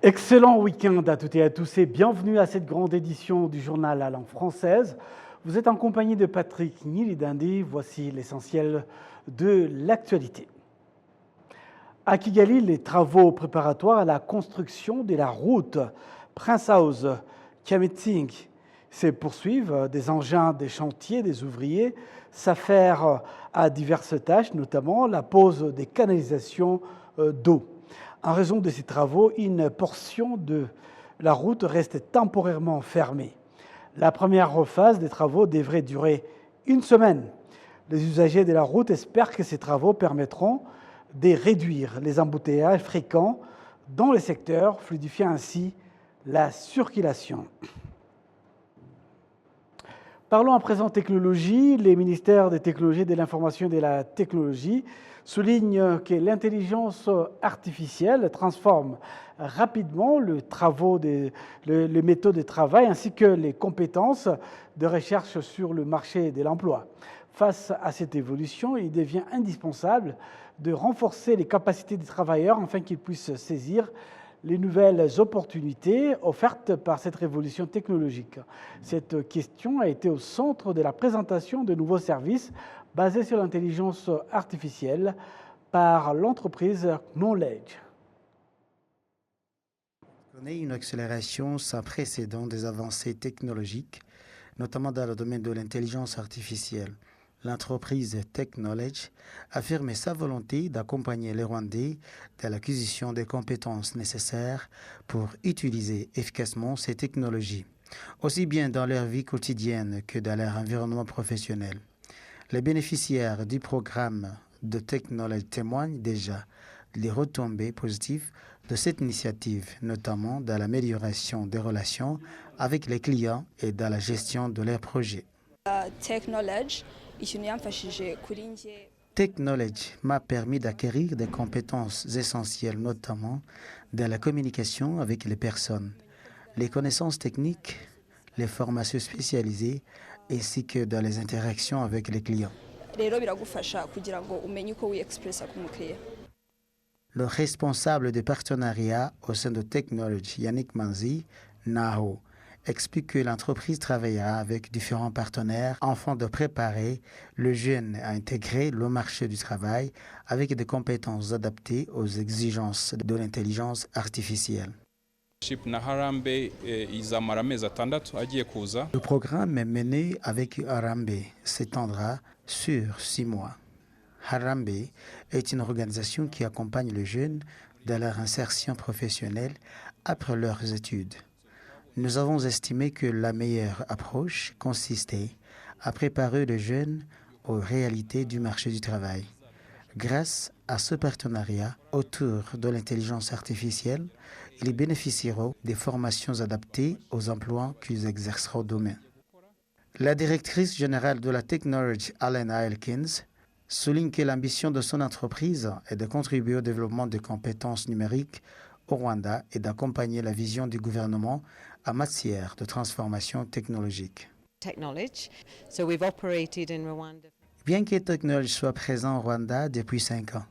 Excellent week-end à toutes et à tous et bienvenue à cette grande édition du journal à langue française. Vous êtes en compagnie de Patrick Nilidandi. Voici l'essentiel de l'actualité. À Kigali, les travaux préparatoires à la construction de la route Prince House Kiameting se poursuivent. Des engins, des chantiers, des ouvriers s'affairent à diverses tâches, notamment la pose des canalisations d'eau. En raison de ces travaux, une portion de la route reste temporairement fermée. La première phase des travaux devrait durer une semaine. Les usagers de la route espèrent que ces travaux permettront de réduire les embouteillages fréquents dans les secteurs, fluidifiant ainsi la circulation. Parlons à présent technologie. Les ministères des technologies, de l'information et de la technologie soulignent que l'intelligence artificielle transforme rapidement les méthodes de travail ainsi que les compétences de recherche sur le marché de l'emploi. Face à cette évolution, il devient indispensable de renforcer les capacités des travailleurs afin qu'ils puissent saisir les nouvelles opportunités offertes par cette révolution technologique. Cette question a été au centre de la présentation de nouveaux services basés sur l'intelligence artificielle par l'entreprise Knowledge. On connaît une accélération sans précédent des avancées technologiques, notamment dans le domaine de l'intelligence artificielle. L'entreprise Techknowledge affirme sa volonté d'accompagner les Rwandais dans l'acquisition des compétences nécessaires pour utiliser efficacement ces technologies, aussi bien dans leur vie quotidienne que dans leur environnement professionnel. Les bénéficiaires du programme de Techknowledge témoignent déjà des retombées positives de cette initiative, notamment dans l'amélioration des relations avec les clients et dans la gestion de leurs projets. Techknowledge m'a permis d'acquérir des compétences essentielles, notamment dans la communication avec les personnes, les connaissances techniques, les formations spécialisées, ainsi que dans les interactions avec les clients. Le responsable de partenariat au sein de Techknowledge, Yannick Manzi, Naho, explique que l'entreprise travaillera avec différents partenaires afin de préparer le jeune à intégrer le marché du travail avec des compétences adaptées aux exigences de l'intelligence artificielle. Le programme mené avec Harambe s'étendra sur 6 mois. Harambe est une organisation qui accompagne les jeunes dans leur insertion professionnelle après leurs études. Nous avons estimé que la meilleure approche consistait à préparer les jeunes aux réalités du marché du travail. Grâce à ce partenariat autour de l'intelligence artificielle, ils bénéficieront des formations adaptées aux emplois qu'ils exerceront demain. La directrice générale de la Techknowledge, Alena Elkins, souligne que l'ambition de son entreprise est de contribuer au développement des compétences numériques au Rwanda et d'accompagner la vision du gouvernement en matière de transformation technologique. Bien que Techknowledge soit présent au Rwanda depuis 5 ans,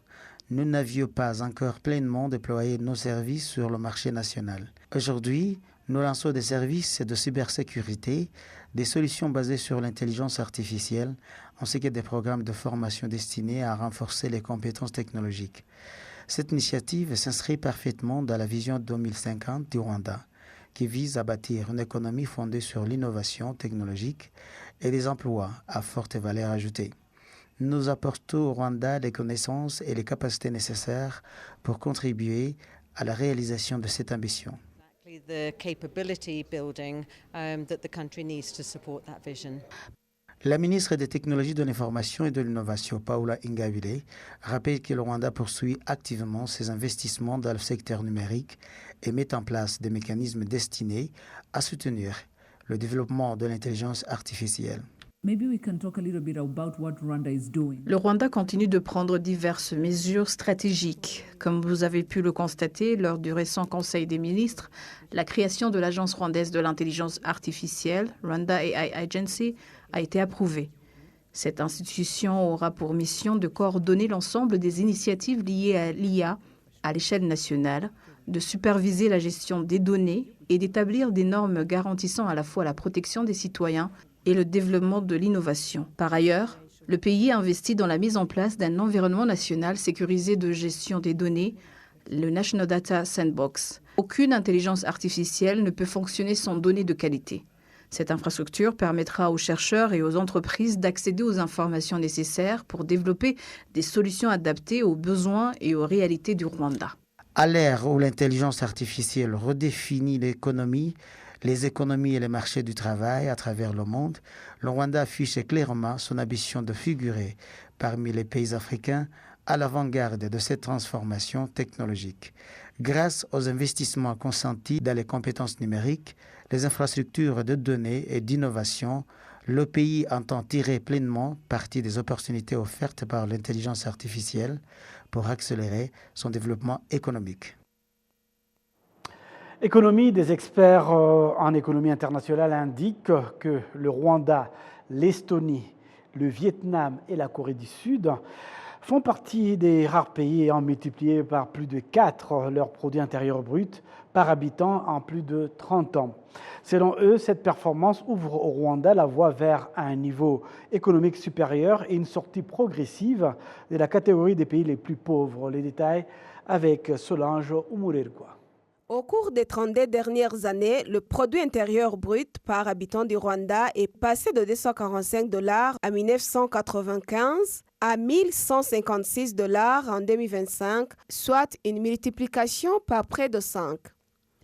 nous n'avions pas encore pleinement déployé nos services sur le marché national. Aujourd'hui, nous lançons des services de cybersécurité, des solutions basées sur l'intelligence artificielle, ainsi que des programmes de formation destinés à renforcer les compétences technologiques. Cette initiative s'inscrit parfaitement dans la vision 2050 du Rwanda, qui vise à bâtir une économie fondée sur l'innovation technologique et des emplois à forte valeur ajoutée. Nous apportons au Rwanda les connaissances et les capacités nécessaires pour contribuer à la réalisation de cette ambition. La ministre des Technologies de l'Information et de l'Innovation, Paula Ingabire, rappelle que le Rwanda poursuit activement ses investissements dans le secteur numérique et met en place des mécanismes destinés à soutenir le développement de l'intelligence artificielle. Le Rwanda continue de prendre diverses mesures stratégiques. Comme vous avez pu le constater lors du récent Conseil des ministres, la création de l'Agence rwandaise de l'intelligence artificielle, Rwanda AI Agency, a été approuvée. Cette institution aura pour mission de coordonner l'ensemble des initiatives liées à l'IA à l'échelle nationale, de superviser la gestion des données et d'établir des normes garantissant à la fois la protection des citoyens et le développement de l'innovation. Par ailleurs, le pays investit dans la mise en place d'un environnement national sécurisé de gestion des données, le National Data Sandbox. Aucune intelligence artificielle ne peut fonctionner sans données de qualité. Cette infrastructure permettra aux chercheurs et aux entreprises d'accéder aux informations nécessaires pour développer des solutions adaptées aux besoins et aux réalités du Rwanda. À l'ère où l'intelligence artificielle redéfinit l'économie, les économies et les marchés du travail à travers le monde, le Rwanda affiche clairement son ambition de figurer parmi les pays africains à l'avant-garde de cette transformation technologique. Grâce aux investissements consentis dans les compétences numériques, les infrastructures de données et d'innovation, le pays entend tirer pleinement parti des opportunités offertes par l'intelligence artificielle pour accélérer son développement économique. Économie, des experts en économie internationale indiquent que le Rwanda, l'Estonie, le Vietnam et la Corée du Sud font partie des rares pays ayant multiplié par plus de 4 leur produit intérieur brut par habitant en plus de 30 ans. Selon eux, cette performance ouvre au Rwanda la voie vers un niveau économique supérieur et une sortie progressive de la catégorie des pays les plus pauvres. Les détails avec Solange Umurerwa. Au cours des 32 dernières années, le produit intérieur brut par habitant du Rwanda est passé de 245 $ en 1995 à 1156 $ en 2025, soit une multiplication par près de 5.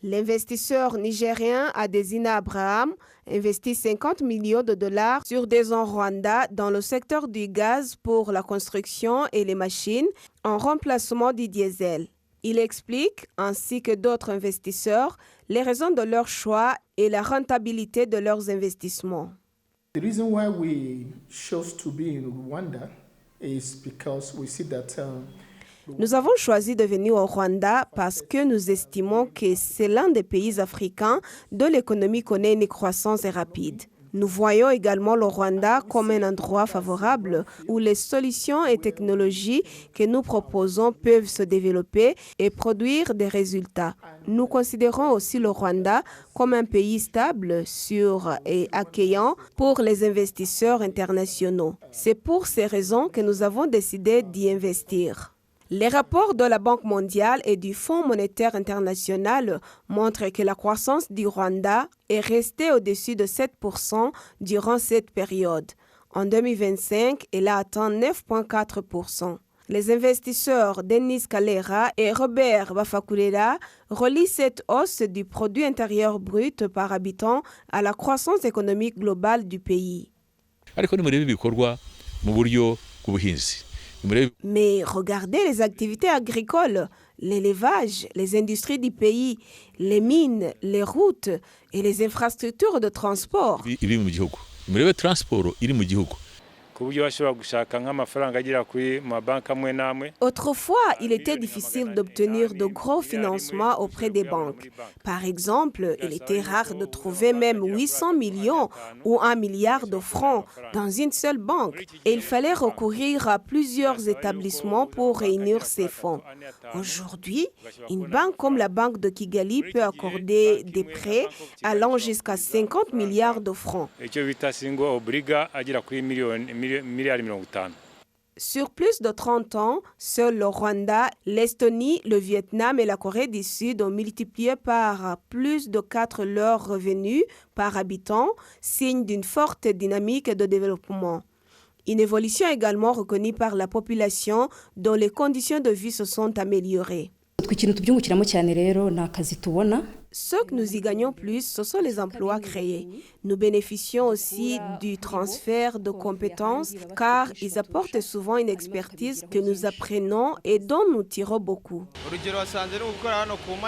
L'investisseur nigérien Adesina Abraham investit 50 millions de dollars sur des ans Rwanda dans le secteur du gaz pour la construction et les machines en remplacement du diesel. Il explique, ainsi que d'autres investisseurs, les raisons de leur choix et la rentabilité de leurs investissements. The reason why we chose to be in Rwanda is because we see that Nous avons choisi de venir au Rwanda parce que nous estimons que c'est l'un des pays africains dont l'économie connaît une croissance rapide. Nous voyons également le Rwanda comme un endroit favorable où les solutions et technologies que nous proposons peuvent se développer et produire des résultats. Nous considérons aussi le Rwanda comme un pays stable, sûr et accueillant pour les investisseurs internationaux. C'est pour ces raisons que nous avons décidé d'y investir. Les rapports de la Banque mondiale et du Fonds monétaire international montrent que la croissance du Rwanda est restée au-dessus de 7% durant cette période. En 2025, elle a atteint 9,4%. Les investisseurs Denis Kalera et Robert Bafakurera relient cette hausse du produit intérieur brut par habitant à la croissance économique globale du pays. Mais regardez les activités agricoles, l'élevage, les industries du pays, les mines, les routes et les infrastructures de transport. Autrefois, il était difficile d'obtenir de gros financements auprès des banques. Par exemple, il était rare de trouver même 800 millions ou 1 milliard de francs dans une seule banque. Et il fallait recourir à plusieurs établissements pour réunir ces fonds. Aujourd'hui, une banque comme la Banque de Kigali peut accorder des prêts allant jusqu'à 50 milliards de francs. Sur plus de 30 ans, seuls le Rwanda, l'Estonie, le Vietnam et la Corée du Sud ont multiplié par plus de 4 leurs revenus par habitant, signe d'une forte dynamique de développement. Une évolution également reconnue par la population dont les conditions de vie se sont améliorées. Ce que nous y gagnons plus, ce sont les emplois créés. Nous bénéficions aussi du transfert de compétences car ils apportent souvent une expertise que nous apprenons et dont nous tirons beaucoup.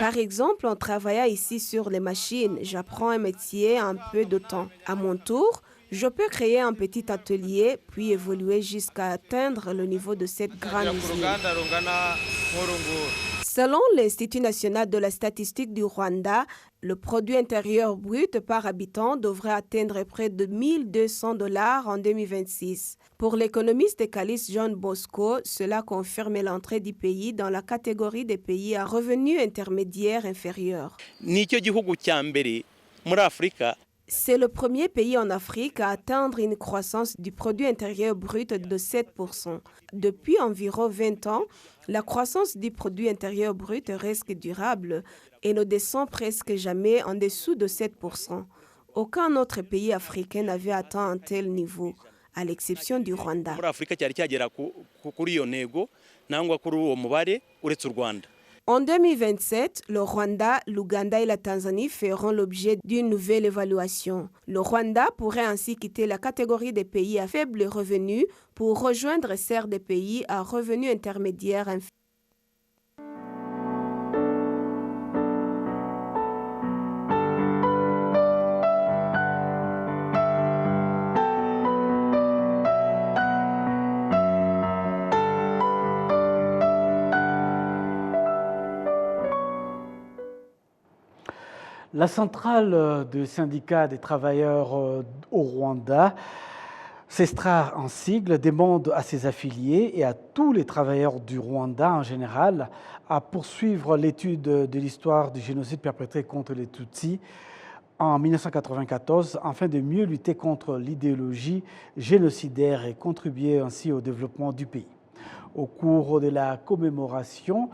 Par exemple, en travaillant ici sur les machines, j'apprends un métier en peu de temps. À mon tour, je peux créer un petit atelier puis évoluer jusqu'à atteindre le niveau de cette grande usine. Selon l'Institut national de la statistique du Rwanda, le produit intérieur brut par habitant devrait atteindre près de 1200 $ en 2026. Pour l'économiste Calis John Bosco, cela confirme l'entrée du pays dans la catégorie des pays à revenus intermédiaires inférieurs. C'est le premier pays en Afrique à atteindre une croissance du produit intérieur brut de 7%. Depuis environ 20 ans, la croissance du produit intérieur brut reste durable et ne descend presque jamais en dessous de 7%. Aucun autre pays africain n'avait atteint un tel niveau, à l'exception du Rwanda. En 2027, le Rwanda, l'Ouganda et la Tanzanie feront l'objet d'une nouvelle évaluation. Le Rwanda pourrait ainsi quitter la catégorie des pays à faible revenu pour rejoindre celle des pays à revenus intermédiaires inférieurs. La centrale du syndicat des travailleurs au Rwanda, CESTRA en sigle, demande à ses affiliés et à tous les travailleurs du Rwanda en général à poursuivre l'étude de l'histoire du génocide perpétré contre les Tutsis en 1994 afin de mieux lutter contre l'idéologie génocidaire et contribuer ainsi au développement du pays. Au cours de la commémoration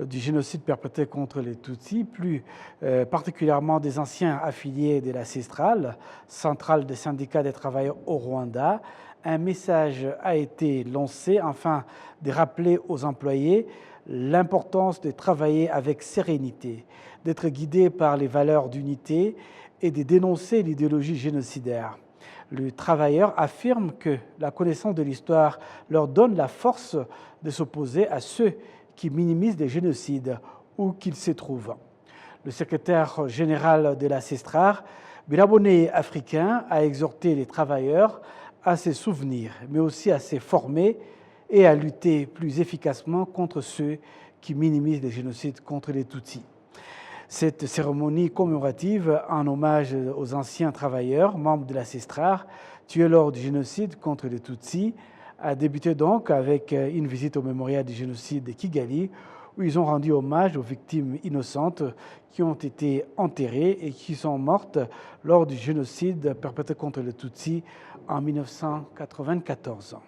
du génocide perpétré contre les Tutsis, plus particulièrement des anciens affiliés de la CESTRA, centrale des syndicats des travailleurs au Rwanda, un message a été lancé afin de rappeler aux employés l'importance de travailler avec sérénité, d'être guidés par les valeurs d'unité et de dénoncer l'idéologie génocidaire. Le travailleur affirme que la connaissance de l'histoire leur donne la force de s'opposer à ceux qui minimisent les génocides où qu'ils se trouvent. Le secrétaire général de la CESTRA, Birabone africain, a exhorté les travailleurs à se souvenir, mais aussi à se former et à lutter plus efficacement contre ceux qui minimisent les génocides contre les Tutsis. Cette cérémonie commémorative en hommage aux anciens travailleurs, membres de la CESTRA, tués lors du génocide contre les Tutsis, a débuté donc avec une visite au mémorial du génocide de Kigali, où ils ont rendu hommage aux victimes innocentes qui ont été enterrées et qui sont mortes lors du génocide perpétré contre les Tutsis en 1994.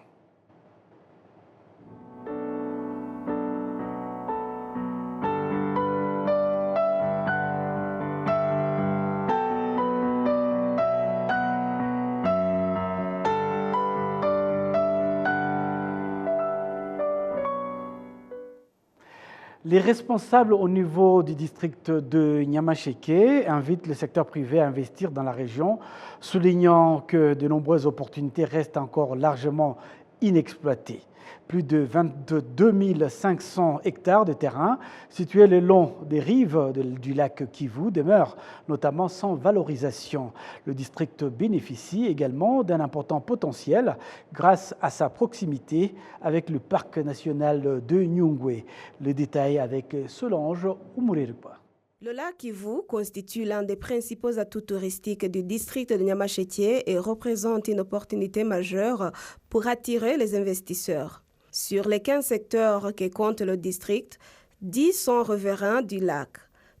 Les responsables au niveau du district de Nyamasheke invitent le secteur privé à investir dans la région, soulignant que de nombreuses opportunités restent encore largement inexploitées. Plus de 22 500 hectares de terrain situés le long des rives du lac Kivu demeurent notamment sans valorisation. Le district bénéficie également d'un important potentiel grâce à sa proximité avec le parc national de Nyungwe. Le détail avec Solange Umurerupa. Le lac Kivu constitue l'un des principaux atouts touristiques du district de Nyamasheke et représente une opportunité majeure pour attirer les investisseurs. Sur les 15 secteurs que compte le district, 10 sont riverains du lac.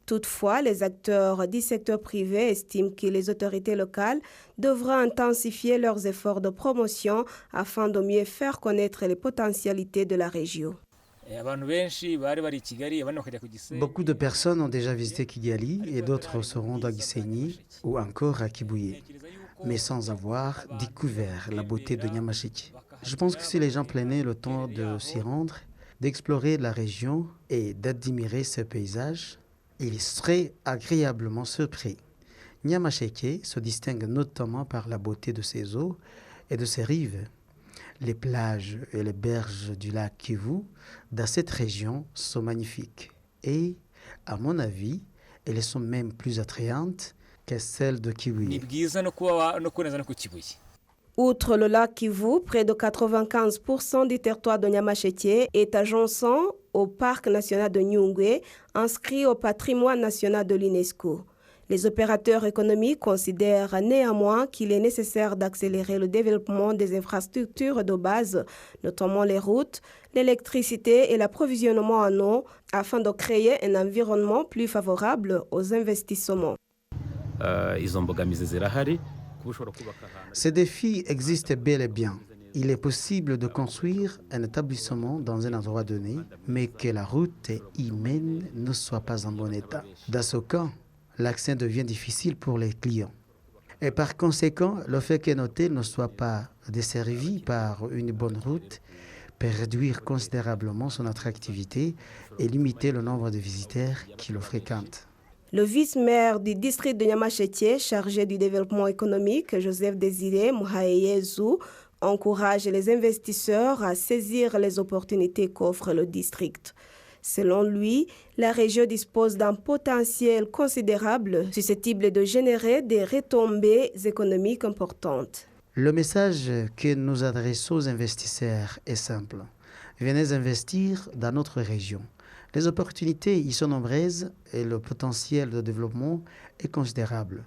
Toutefois, les acteurs du secteur privé estiment que les autorités locales devront intensifier leurs efforts de promotion afin de mieux faire connaître les potentialités de la région. Beaucoup de personnes ont déjà visité Kigali et d'autres se rendent à Gisenyi ou encore à Kibuye, mais sans avoir découvert la beauté de Nyamasheke. Je pense que si les gens prenaient le temps de s'y rendre, d'explorer la région et d'admirer ce paysage, ils seraient agréablement surpris. Nyamasheke se distingue notamment par la beauté de ses eaux et de ses rives. Les plages et les berges du lac Kivu dans cette région sont magnifiques et, à mon avis, elles sont même plus attrayantes que celles de Kibuye. Outre le lac Kivu, près de 95% du territoire de Nyamasheke est adjacent au parc national de Nyungwe, inscrit au patrimoine national de l'UNESCO. Les opérateurs économiques considèrent néanmoins qu'il est nécessaire d'accélérer le développement des infrastructures de base, notamment les routes, l'électricité et l'approvisionnement en eau, afin de créer un environnement plus favorable aux investissements. Ces défis existent bel et bien. Il est possible de construire un établissement dans un endroit donné, mais que la route humaine ne soit pas en bon état. Dans ce cas, l'accès devient difficile pour les clients. Et par conséquent, le fait qu'un hôtel ne soit pas desservi par une bonne route peut réduire considérablement son attractivité et limiter le nombre de visiteurs qui le fréquentent. Le vice-maire du district de Nyamasheke, chargé du développement économique, Joseph Désiré Muhayezu, encourage les investisseurs à saisir les opportunités qu'offre le district. Selon lui, la région dispose d'un potentiel considérable susceptible de générer des retombées économiques importantes. Le message que nous adressons aux investisseurs est simple. Venez investir dans notre région. Les opportunités y sont nombreuses et le potentiel de développement est considérable.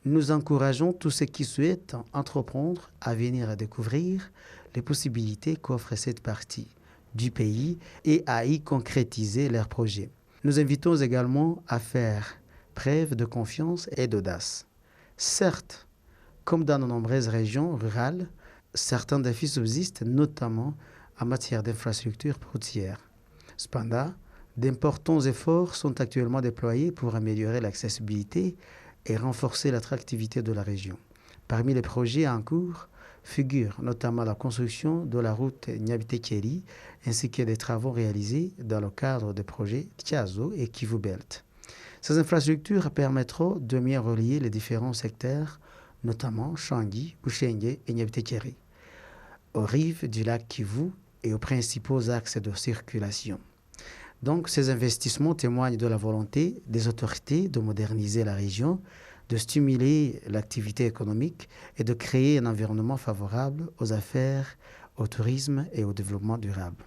Nous encourageons tous ceux qui souhaitent entreprendre à venir découvrir les possibilités qu'offre cette partie du pays et à y concrétiser leurs projets. Nous invitons également à faire preuve de confiance et d'audace. Certes, comme dans de nombreuses régions rurales, certains défis subsistent, notamment en matière d'infrastructures routières. Cependant, d'importants efforts sont actuellement déployés pour améliorer l'accessibilité et renforcer l'attractivité de la région. Parmi les projets en cours figure notamment la construction de la route Nyabite-Keri ainsi que des travaux réalisés dans le cadre des projets Tiazo et Kivu Belt. Ces infrastructures permettront de mieux relier les différents secteurs, notamment Changi, Bushenge et Nyabite-Keri, aux rives du lac Kivu et aux principaux axes de circulation. Donc, ces investissements témoignent de la volonté des autorités de moderniser la région, de stimuler l'activité économique et de créer un environnement favorable aux affaires, au tourisme et au développement durable.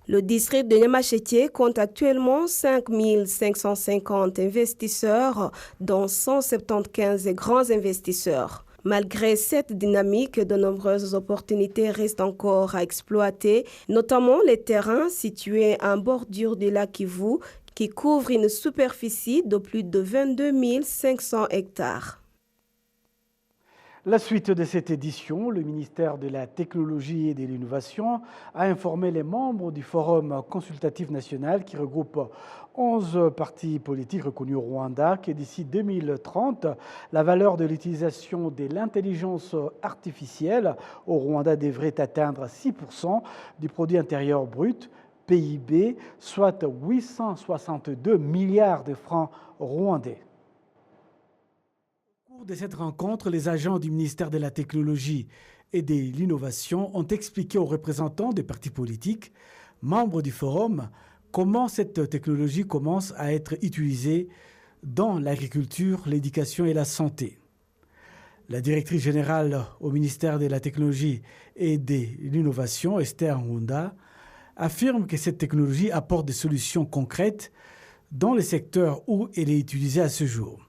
Le district de Nyamasheke compte actuellement 5 550 investisseurs, dont 175 grands investisseurs. Malgré cette dynamique, de nombreuses opportunités restent encore à exploiter, notamment les terrains situés en bordure du lac Kivu, qui couvrent une superficie de plus de 22 500 hectares. La suite de cette édition, le ministère de la Technologie et de l'Innovation a informé les membres du Forum consultatif national qui regroupe 11 partis politiques reconnus au Rwanda que d'ici 2030, la valeur de l'utilisation de l'intelligence artificielle au Rwanda devrait atteindre 6% du produit intérieur brut, PIB, soit 862 milliards de francs rwandais. Au cours de cette rencontre, les agents du ministère de la Technologie et de l'Innovation ont expliqué aux représentants des partis politiques, membres du forum, comment cette technologie commence à être utilisée dans l'agriculture, l'éducation et la santé. La directrice générale au ministère de la Technologie et de l'Innovation, Esther Ngunda, affirme que cette technologie apporte des solutions concrètes dans les secteurs où elle est utilisée à ce jour.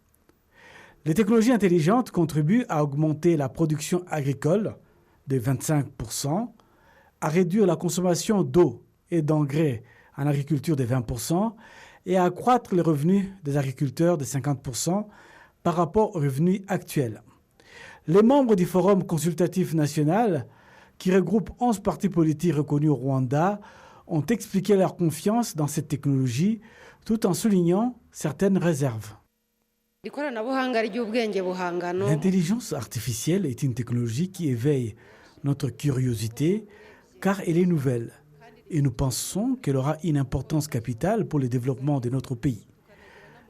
Les technologies intelligentes contribuent à augmenter la production agricole de 25%, à réduire la consommation d'eau et d'engrais en agriculture de 20% et à accroître les revenus des agriculteurs de 50% par rapport aux revenus actuels. Les membres du Forum consultatif national, qui regroupe 11 partis politiques reconnus au Rwanda, ont expliqué leur confiance dans cette technologie tout en soulignant certaines réserves. L'intelligence artificielle est une technologie qui éveille notre curiosité car elle est nouvelle et nous pensons qu'elle aura une importance capitale pour le développement de notre pays.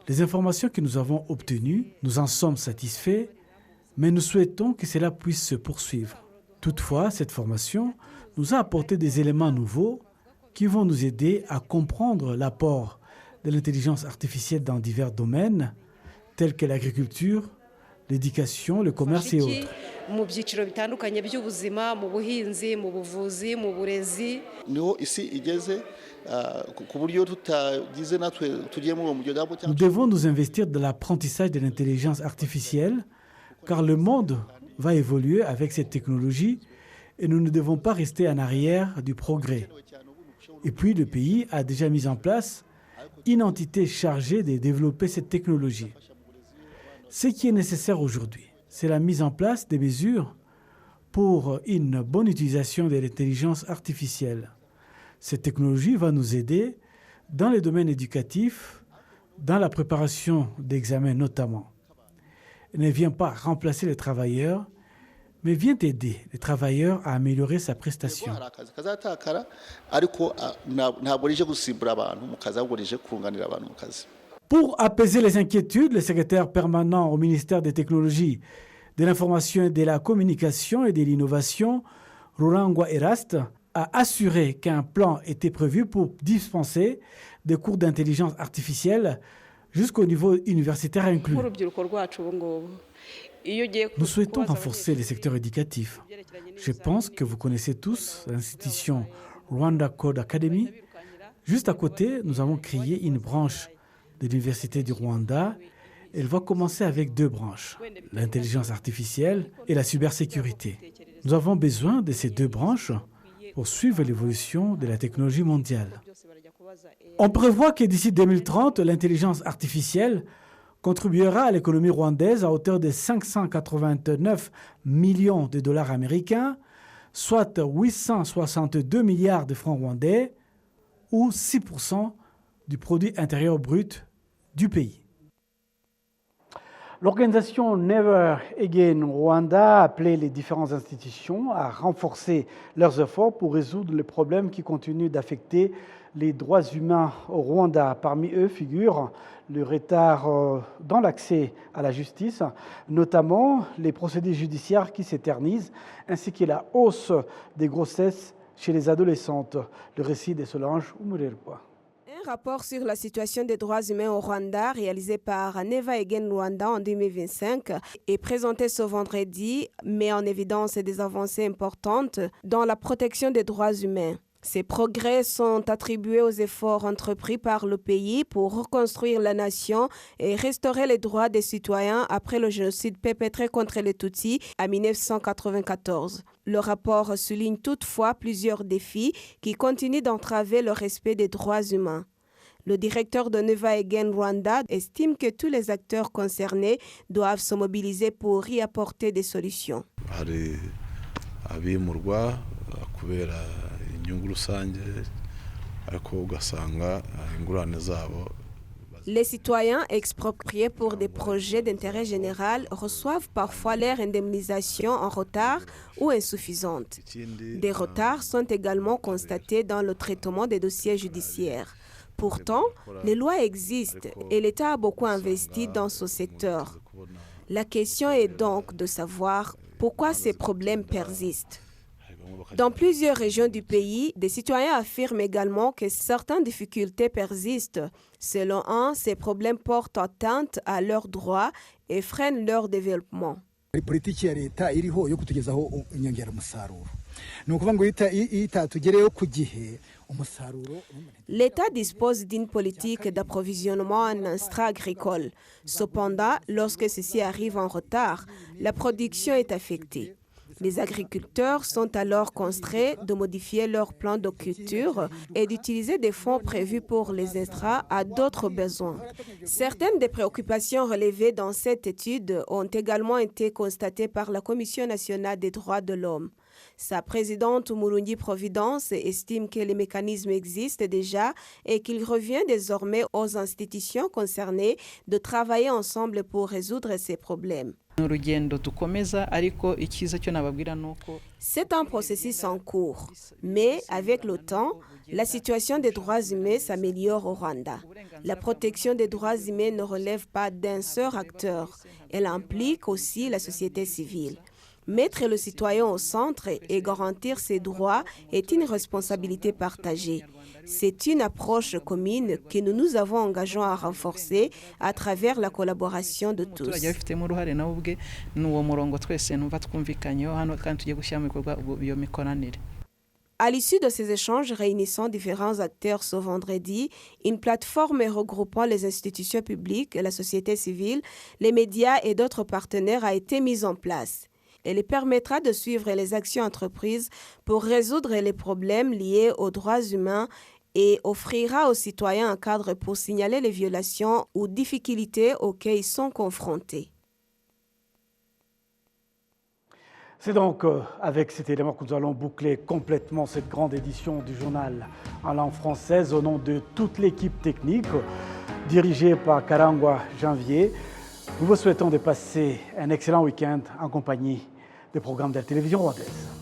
Les informations que nous avons obtenues, nous en sommes satisfaits, mais nous souhaitons que cela puisse se poursuivre. Toutefois, cette formation nous a apporté des éléments nouveaux qui vont nous aider à comprendre l'apport de l'intelligence artificielle dans divers domaines, tels que l'agriculture, l'éducation, le commerce et autres. Nous devons nous investir dans l'apprentissage de l'intelligence artificielle, car le monde va évoluer avec cette technologie et nous ne devons pas rester en arrière du progrès. Et puis, le pays a déjà mis en place une entité chargée de développer cette technologie. Ce qui est nécessaire aujourd'hui, c'est la mise en place des mesures pour une bonne utilisation de l'intelligence artificielle. Cette technologie va nous aider dans les domaines éducatifs, dans la préparation d'examens notamment. Elle ne vient pas remplacer les travailleurs, mais vient aider les travailleurs à améliorer sa prestation. Pour apaiser les inquiétudes, le secrétaire permanent au ministère des Technologies, de l'Information et de la Communication et de l'Innovation, Rurangwa Eraste, a assuré qu'un plan était prévu pour dispenser des cours d'intelligence artificielle jusqu'au niveau universitaire inclus. Nous souhaitons renforcer les secteurs éducatifs. Je pense que vous connaissez tous l'institution Rwanda Code Academy. Juste à côté, nous avons créé une branche de l'Université du Rwanda. Elle va commencer avec 2 branches, l'intelligence artificielle et la cybersécurité. Nous avons besoin de ces 2 branches pour suivre l'évolution de la technologie mondiale. On prévoit que d'ici 2030, l'intelligence artificielle contribuera à l'économie rwandaise à hauteur de 589 millions de dollars américains, soit 862 milliards de francs rwandais, ou 6% du produit intérieur brut du pays. L'organisation Never Again Rwanda a appelé les différentes institutions à renforcer leurs efforts pour résoudre les problèmes qui continuent d'affecter les droits humains au Rwanda. Parmi eux figurent le retard dans l'accès à la justice, notamment les procédures judiciaires qui s'éternisent, ainsi que la hausse des grossesses chez les adolescentes. Le récit de Solange Umurirwa. Un rapport sur la situation des droits humains au Rwanda, réalisé par Never Again Rwanda en 2025, est présenté ce vendredi, met en évidence des avancées importantes dans la protection des droits humains. Ces progrès sont attribués aux efforts entrepris par le pays pour reconstruire la nation et restaurer les droits des citoyens après le génocide perpétré contre les Tutsis en 1994. Le rapport souligne toutefois plusieurs défis qui continuent d'entraver le respect des droits humains. Le directeur de Never Again Rwanda estime que tous les acteurs concernés doivent se mobiliser pour y apporter des solutions. Les citoyens expropriés pour des projets d'intérêt général reçoivent parfois leur indemnisation en retard ou insuffisante. Des retards sont également constatés dans le traitement des dossiers judiciaires. Pourtant, les lois existent et l'État a beaucoup investi dans ce secteur. La question est donc de savoir pourquoi ces problèmes persistent. Dans plusieurs régions du pays, des citoyens affirment également que certaines difficultés persistent. Selon eux, ces problèmes portent atteinte à leurs droits et freinent leur développement. L'État dispose d'une politique d'approvisionnement en intrants agricoles. Cependant, lorsque ceci arrive en retard, la production est affectée. Les agriculteurs sont alors contraints de modifier leur plan de culture et d'utiliser des fonds prévus pour les intrants à d'autres besoins. Certaines des préoccupations relevées dans cette étude ont également été constatées par la Commission nationale des droits de l'homme. Sa présidente Umurungi Providence estime que les mécanismes existent déjà et qu'il revient désormais aux institutions concernées de travailler ensemble pour résoudre ces problèmes. C'est un processus en cours, mais avec le temps, la situation des droits humains s'améliore au Rwanda. La protection des droits humains ne relève pas d'un seul acteur, elle implique aussi la société civile. Mettre le citoyen au centre et garantir ses droits est une responsabilité partagée. C'est une approche commune que nous nous avons engagé à renforcer à travers la collaboration de tous. À l'issue de ces échanges réunissant différents acteurs ce vendredi, une plateforme regroupant les institutions publiques, la société civile, les médias et d'autres partenaires a été mise en place. Elle permettra de suivre les actions entreprises pour résoudre les problèmes liés aux droits humains et offrira aux citoyens un cadre pour signaler les violations ou difficultés auxquelles ils sont confrontés. C'est donc avec cet élément que nous allons boucler complètement cette grande édition du journal en langue française au nom de toute l'équipe technique dirigée par Karangwa Janvier. Nous vous souhaitons de passer un excellent week-end en compagnie des programmes de la télévision rwandaise.